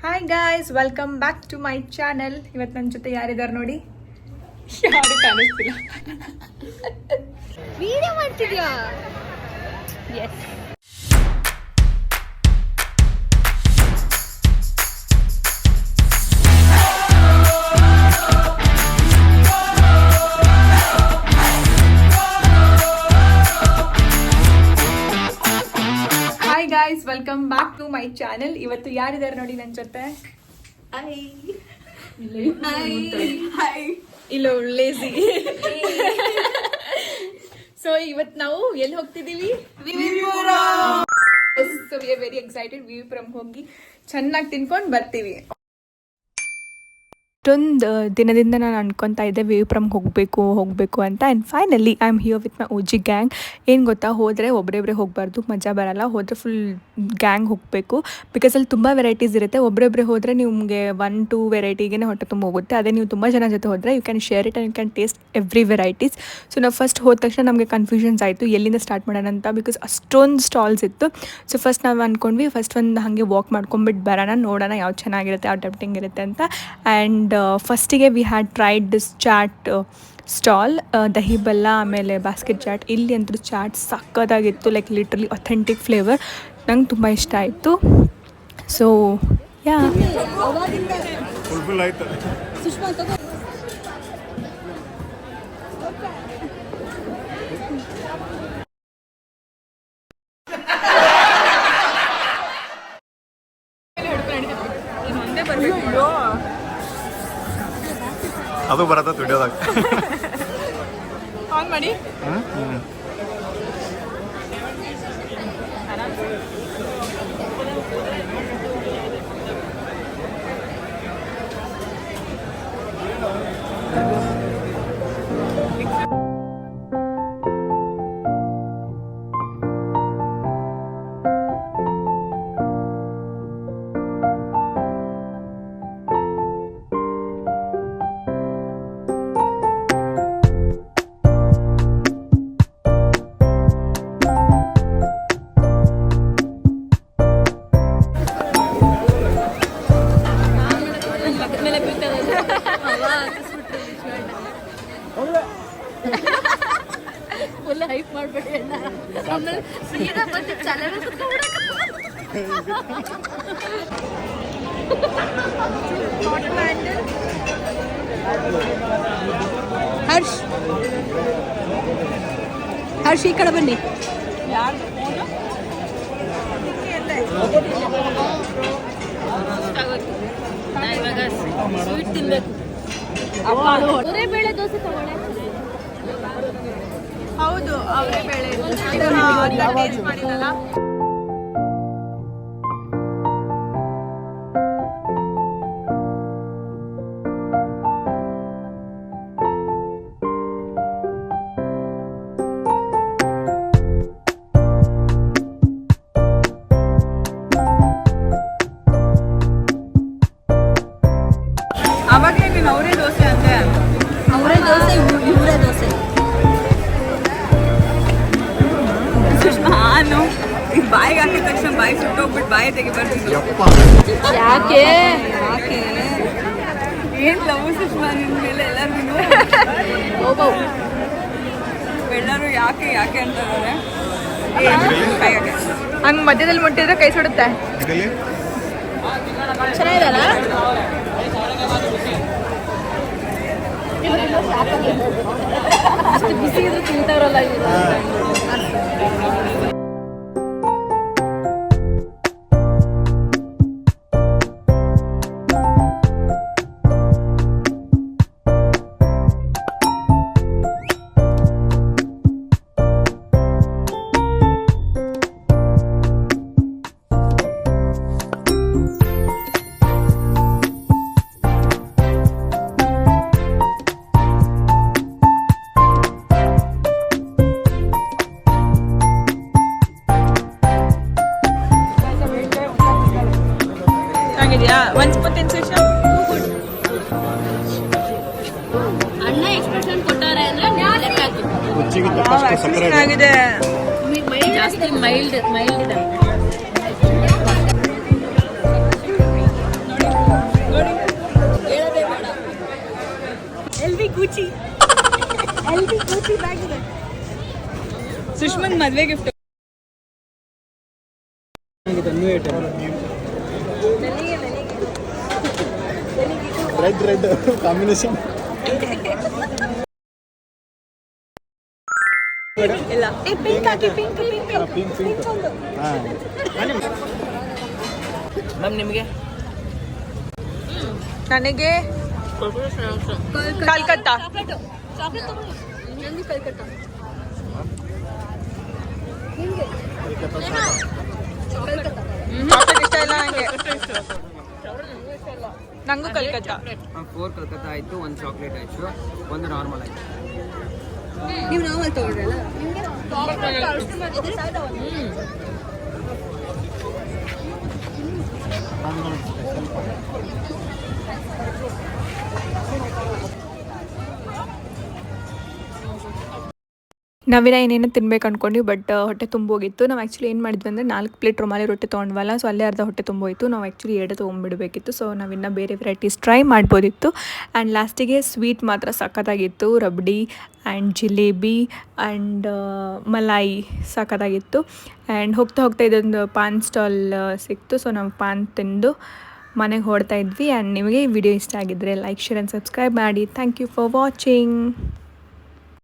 Hi guys, welcome back to my channel. ಇವತ್ತು ನನ್ನ ಜೊತೆ ಯಾರಿದ್ದಾರೆ ನೋಡಿ? ಯಾರು ಕಾಣಿಸ್ತಿಲ್ಲ. ವಿಡಿಯೋ ಮಾಡ್ತಿದ್ಯಾ? Yes. Hi guys, welcome back to my channel. ಇವತ್ತು ಯಾರಿದ್ದಾರೆ ನೋಡಿ ನನ್ನ ಜೊತೆ? ಇಲ್ಲ ಲೇಸಿ. ಸೊ ಇವತ್ತು ನಾವು ಎಲ್ಲಿ ಹೋಗ್ತಿದ್ದೀವಿ? So we are very excited. VV Puram ಹೋಗಿ ಚೆನ್ನಾಗಿ ತಿನ್ಕೊಂಡು ಬರ್ತೀವಿ. ಇಷ್ಟೊಂದು ದಿನದಿಂದ ನಾನು ಅನ್ಕೊತಾ ಇದ್ದೆ ವಿವಿಪುರಂಗೆ ಹೋಗಬೇಕು ಅಂತ. And finally I am here with my OG gang. ಏನು ಗೊತ್ತಾ, ಹೋದರೆ ಒಬ್ಬರೇ ಹೋಗಬಾರ್ದು, ಮಜಾ ಬರಲ್ಲ. ಹೋದರೆ ಫುಲ್ ಗ್ಯಾಂಗ್ ಹೋಗಬೇಕು. ಬಿಕಾಸ್ ಅಲ್ಲಿ ತುಂಬ ವೆರೈಟೀಸ್ ಇರುತ್ತೆ. ಒಬ್ಬರೇ ಹೋದರೆ ನಿಮಗೆ 1-2 ವೆರೈಟಿಗೆ ಹೊಟ್ಟೆ ತುಂಬ ಹೋಗುತ್ತೆ. ಅದೇ ನೀವು ತುಂಬ ಜನ ಜೊತೆ ಹೋದರೆ you can share it and you can taste every varieties. So ನಾವು ಫಸ್ಟ್ ಹೋದ ತಕ್ಷಣ ನಮಗೆ ಕನ್ಫ್ಯೂಷನ್ಸ್ ಆಯಿತು ಎಲ್ಲಿಂದ ಸ್ಟಾರ್ಟ್ ಮಾಡೋಣ ಅಂತ. ಬಿಕಾಸ್ ಅಷ್ಟೊಂದು ಸ್ಟಾಲ್ಸ್ ಇತ್ತು. ಸೊ ಫಸ್ಟ್ ನಾವು ಅಂದ್ಕೊಂಡ್ವಿ ಫಸ್ಟ್ ಒಂದು ಹಾಗೆ ವಾಕ್ ಮಾಡ್ಕೊಂಬಿಟ್ಟು ಬರೋಣ, ನೋಡೋಣ ಯಾವ್ದು ಚೆನ್ನಾಗಿರುತ್ತೆ, ಯಾವ ಟೆಂಪ್ಟಿಂಗ್ ಇರುತ್ತೆ ಅಂತ. ಆ್ಯಂಡ್ ಫಸ್ಟಿಗೆ we had tried this chaat stall, dahi balla, ಆಮೇಲೆ ಬಾಸ್ಕೆಟ್ ಚಾಟ್. ಇಲ್ಲಿ ಅಂತೂ ಚಾಟ್ ಸಕ್ಕತ್ತಾಗಿತ್ತು, ಲೈಕ್ ಲಿಟ್ರಲಿ ಅಥೆಂಟಿಕ್ ಫ್ಲೇವರ್. ನಂಗೆ ತುಂಬ ಇಷ್ಟ ಆಯಿತು. ಸೊ ಯಾ ಅದು ಬರತ್ತ ವಿಡಿಯೋದಾಗ ಆನ್ ಮಾಡಿ. ಫುಲ್ ಹೈಪ್ ಮಾಡ್ಬೇಡಿ ಅಣ್ಣ. ಆಮೇಲೆ ಸೀದಾ ಬಂದು ಚಾಲೆಂಜ್ ಹರ್ಷ್ ಈ ಕಡೆ ಬನ್ನಿ. ಇವಾಗ ಸ್ವೀಟ್ ತಿನ್ಬೇಕು. ಬೇಳೆ ದೋಸೆ ತಗೊಳ್ಳೆ. ಹೌದು, ಅವರೇ ಬೇಳೆ ಟೇಸ್ಟ್ ಮಾಡಿರಲ್ಲ. ಅವಾಗಲೇ ನೀನು ಅವರೇ ದೋಸೆ ಅಂದೆ. ಅವರೇ ದೋಸೆ, ಇವರೇ ದೋಸೆ. ನಾನು ಈಗ ಬಾಯಿಗೆ ಹಾಕಿದ ತಕ್ಷಣ ಬಾಯಿ ಸುಟ್ಟೋಗ್ಬಿಟ್ಟು ಬಾಯಿ ತೆಗಿ ಬರ್ತಿದ್ದು. ಯಾಕೆ ಏನ್ ಲವ್ ಸುಷ್ಮಾ ನಿನ್ ಮೇಲೆ ಎಲ್ಲರಿಗೂ ಎಲ್ಲರೂ ಯಾಕೆ ಅಂತಾರೆ. ಹಂಗ್ ಮಧ್ಯದಲ್ಲಿ ಮುಟ್ಟಿದ್ರೆ ಕೈ ಸುಡುತ್ತೆ. ಚೆನ್ನಾಗಿರಲ್ಲ. ಅಷ್ಟು ಬಿಸಿ ಇದ್ರೆ ತಿಂತಾರಲ್ಲ ಇವರು. One spot sensation. ಅಣ್ಣ ಎಕ್ಸ್ಪ್ರೆಷನ್ ಕೊಟ್ಟಾರೆ ಅಂದ್ರೆ ಲೆಕ್ಕ ಹಾಕಿ. ಆಗಿದೆ. ಜಾಸ್ತಿ ಮೈಲ್ಡ್ ಇದೆ. ಮದುವೆ ಗಿಫ್ಟ್. Red combination. ಇಲ್ಲ ಪಿಂಕ್ ಹಾಕಿ, ಪಿಂಕ್ ಪಿಂಕ್ ಪಿಂಕ್ ಒಂದು. ಮ್ಯಾಮ್ ನಿಮಗೆ ನನಗೆ ಕಲ್ಕತ್ತಾ. ಚಾಕ್ಲೇಟ್ ತಗೊಳ್ಳಿ. ನಂಗೆ ಕಲ್ಕಟ್ಟ. ನಿಮಗೆ ಕಲ್ಕಟ್ಟ. ಚಾಕ್ಲೇಟ್ ಇಷ್ಟ ಇಲ್ಲ ನನಗೆ. ನಂಗೂ ಕಲ್ಕತ್ತಾ. 4 ಕಲ್ಕತ್ತಾ ಆಯಿತು, 1 ಚಾಕ್ಲೇಟ್ ಆಯಿತು, 1 ನಾರ್ಮಲ್ ಆಯಿತು. ನೀವು ನಾರ್ಮಲ್ ತಗೊಳ್ರಲ್ಲ. ನಿಮಗೆ ನಾವಿನ ಏನೇನೋ ತಿನ್ಬೇಕು ಅಂದ್ಕೊಂಡ್ವಿ, ಬಟ್ ಹೊಟ್ಟೆ ತುಂಬೋಗಿತ್ತು. ನಾವು ಆ್ಯಕ್ಚುಲಿ ಏನು ಮಾಡಿದ್ವಿ ಅಂದರೆ 4 ಪ್ಲೇಟ್ ರುಮಾಲಿ ರೊಟ್ಟಿ ತೊಗೊಂಡ್ವಲ್ಲ, ಸೊ ಅಲ್ಲೇ ಅರ್ಧ ಹೊಟ್ಟೆ ತುಂಬೋಯಿತು. ನಾವು ಆ್ಯಕ್ಚುಲಿ 2 ತೊಗೊಂಡ್ಬಿಡ್ಬೇಕಿತ್ತು. ಸೊ ನಾವಿನ್ನು ಬೇರೆ ವೆರೈಟೀಸ್ ಟ್ರೈ ಮಾಡ್ಬೋದಿತ್ತು. ಆ್ಯಂಡ್ ಲಾಸ್ಟಿಗೆ ಸ್ವೀಟ್ ಮಾತ್ರ ಸಖತ್ತಾಗಿತ್ತು. ರಬಡಿ ಆ್ಯಂಡ್ ಜಿಲೇಬಿ ಆ್ಯಂಡ್ ಮಲಾಯಿ ಸಖತ್ತಾಗಿತ್ತು. ಆ್ಯಂಡ್ ಹೋಗ್ತಾ ಹೋಗ್ತಾ ಇದೊಂದು ಪಾನ್ ಸ್ಟಾಲ್ ಸಿಕ್ತು. ಸೊ ನಾವು ಪಾನ್ ತಿಂದು ಮನೆಗೆ ಹೊಡ್ತಾ ಇದ್ವಿ. ಆ್ಯಂಡ್ ನಿಮಗೆ ಈ ವಿಡಿಯೋ ಇಷ್ಟ ಆಗಿದ್ದರೆ ಲೈಕ್, ಶೇರ್ ಆ್ಯಂಡ್ ಸಬ್ಸ್ಕ್ರೈಬ್ ಮಾಡಿ. Thank you for watching.